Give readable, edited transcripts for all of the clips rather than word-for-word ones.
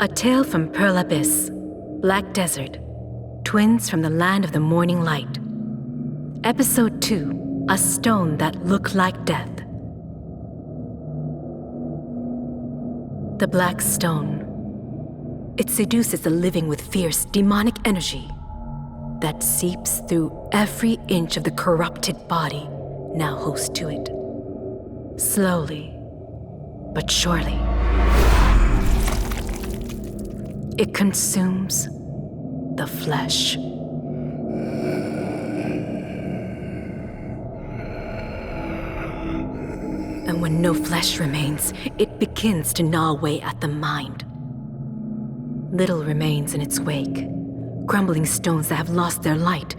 A tale from Pearl Abyss, Black Desert, twins from the land of the morning light. Episode 2, A Stone That Looked Like Death. The Black Stone. It seduces the living with fierce, demonic energy that seeps through every inch of the corrupted body now host to it. Slowly, but surely. It consumes the flesh. And when no flesh remains, it begins to gnaw away at the mind. Little remains in its wake, crumbling stones that have lost their light,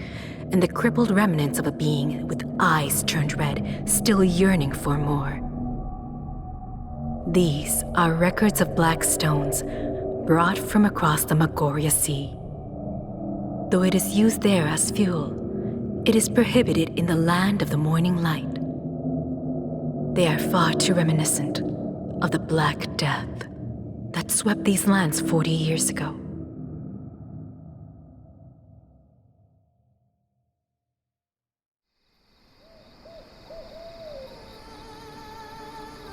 and the crippled remnants of a being with eyes turned red, still yearning for more. These are records of black stones brought from across the Magoria Sea. Though it is used there as fuel, it is prohibited in the land of the morning light. They are far too reminiscent of the Black Death that swept these lands 40 years ago.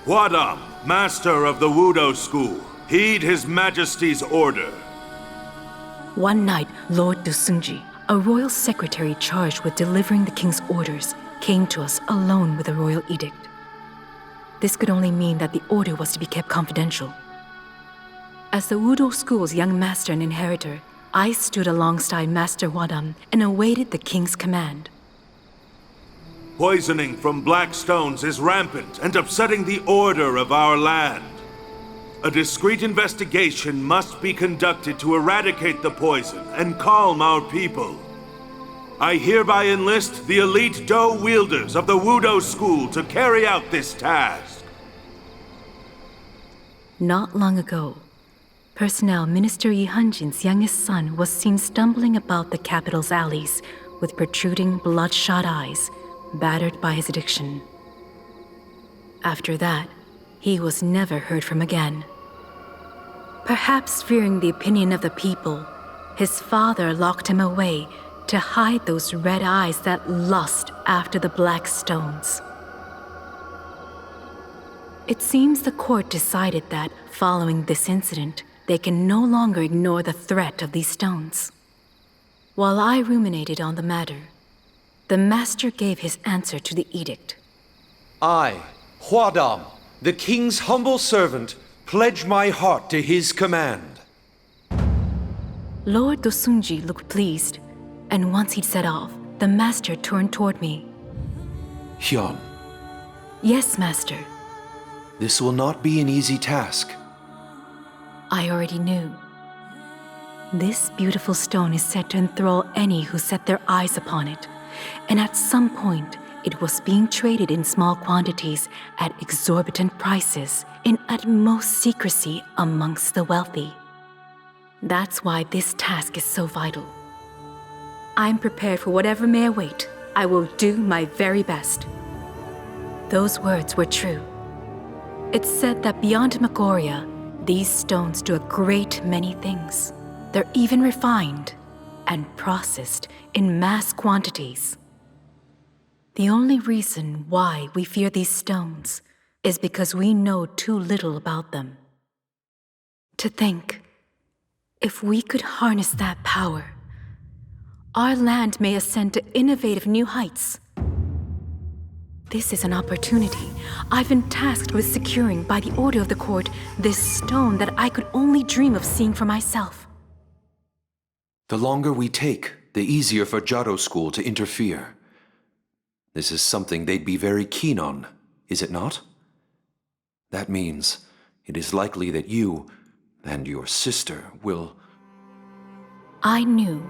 Huadam, master of the Wudo school, heed his majesty's order. One night, Lord Dosunji, a royal secretary charged with delivering the king's orders, came to us alone with a royal edict. This could only mean that the order was to be kept confidential. As the Wudo school's young master and inheritor, I stood alongside Master Huadam and awaited the king's command. Poisoning from black stones is rampant and upsetting the order of our land. A discreet investigation must be conducted to eradicate the poison and calm our people. I hereby enlist the elite Do wielders of the Wudo school to carry out this task. Not long ago, personnel Minister Yi Hanjin's youngest son was seen stumbling about the capital's alleys with protruding, bloodshot eyes, battered by his addiction. After that, he was never heard from again. Perhaps fearing the opinion of the people, his father locked him away to hide those red eyes that lust after the black stones. It seems the court decided that, following this incident, they can no longer ignore the threat of these stones. While I ruminated on the matter, the master gave his answer to the edict. I, Huadam, the king's humble servant, pledge my heart to his command. Lord Dosunji looked pleased, and once he'd set off, the master turned toward me. Hyun, Yes, master. this will not be an easy task. I already knew. This beautiful stone is said to enthrall any who set their eyes upon it, and at some point, it was being traded in small quantities at exorbitant prices in utmost secrecy amongst the wealthy. That's why this task is so vital. I'm prepared for whatever may await. I will do my very best. Those words were true. It's said that beyond Magoria, these stones do a great many things. They're even refined and processed in mass quantities. The only reason why we fear these stones is because we know too little about them. To think, if we could harness that power, our land may ascend to innovative new heights. This is an opportunity I've been tasked with securing by the order of the court, this stone that I could only dream of seeing for myself. The longer we take, the easier for Jado School to interfere. This is something they'd be very keen on, is it not? That means it is likely that you and your sister will... I knew,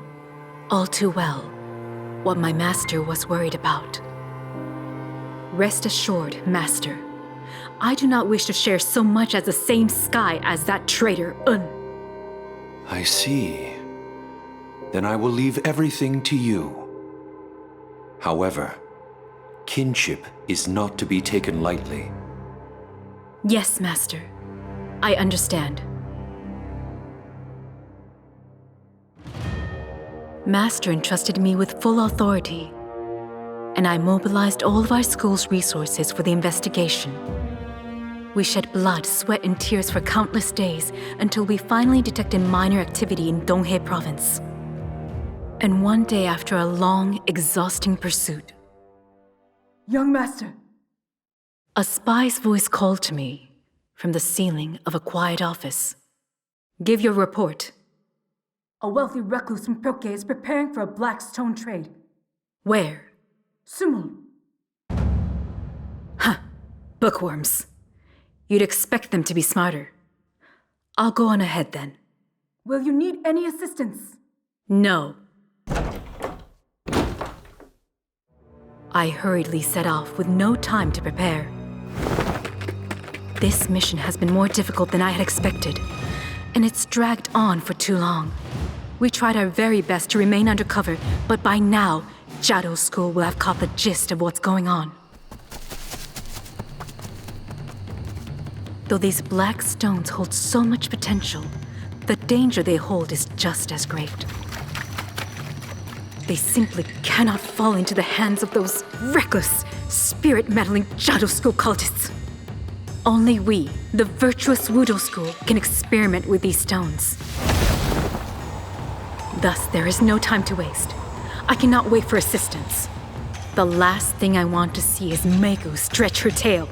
all too well, what my master was worried about. Rest assured, master, I do not wish to share so much as the same sky as that traitor, Un. I see. Then I will leave everything to you. However, kinship is not to be taken lightly. Yes, master. I understand. Master entrusted me with full authority, and I mobilized all of our school's resources for the investigation. We shed blood, sweat, and tears for countless days until we finally detected minor activity in Donghae province. And one day after a long, exhausting pursuit, Young Master! a spy's voice called to me from the ceiling of a quiet office. Give your report. A wealthy recluse from Pyoke is preparing for a black stone trade. Where? Sumul. Bookworms. You'd expect them to be smarter. I'll go on ahead then. Will you need any assistance? No. I hurriedly set off with no time to prepare. This mission has been more difficult than I had expected, and it's dragged on for too long. We tried our very best to remain undercover, but by now, Jado School will have caught the gist of what's going on. Though these black stones hold so much potential, the danger they hold is just as great. They simply cannot fall into the hands of those reckless, spirit-meddling Jado School cultists. Only we, the virtuous Wudo School, can experiment with these stones. Thus, there is no time to waste. I cannot wait for assistance. The last thing I want to see is Meigu stretch her tail